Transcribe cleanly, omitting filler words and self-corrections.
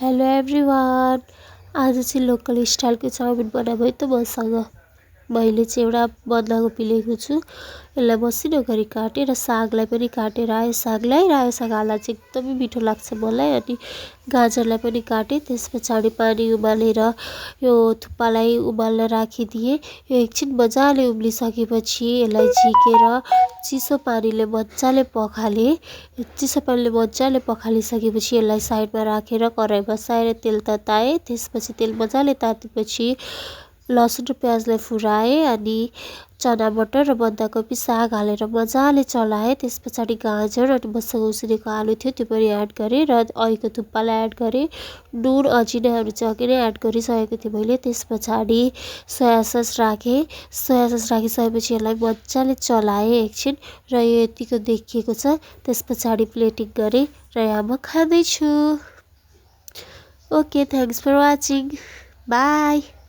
Hello everyone. आज चाहिँ local स्टाइलको chowmein बनाएको है त मसँग। मैले चाहिँ एउटा बन्दाकोपी लिएको छु। यसलाई मसिनो गरी काटेँ र सागलाई पनि काटेँ। रायो साग हाल्दा चाहिँ एकदमै मिठो लाग्छ मलाई। अनि गाजरलाई पनि काटेँ। त्यस पछाडि पानी उमालेर यो थुक्पालाई उमाल्न राखिदिएँ। यो एकछिन मजाले उम्लिसकेपछि यसलाई झिकेर चिसो पानीले मजाले पखालेँ। चिसो पानीले मजाले पखालिसकेपछि यसलाई साइडमा राखेर कराही बसाएर तेल तताएँ। त्यसपछि तेल मजाले तातेपछि लसुन र प्याजलाई फुराएँ। अनि चना मटर र बन्दाकोपी साग हालेर मजाले चलाएँ। त्यस पछाडि गाजर अनि मसँग उसिनेको आलु थियो त्यो पनि एड गरेँ र अहिलेको थुक्पालाई एड गरेँ। नुन अजिनाहरू चाहिँ अघि नै एड गरिसकेको थिएँ मैले। त्यस पछाडि सोया सस राखेँ। सोया सस राखिसकेपछि यसलाई मजाले चलाएँ एकछिन र यो यतिको देखिएको छ। त्यस पछाडि प्लेटिङ गरेँ र यहाँ म खाँदैछु। Okay, thanks for watching. By.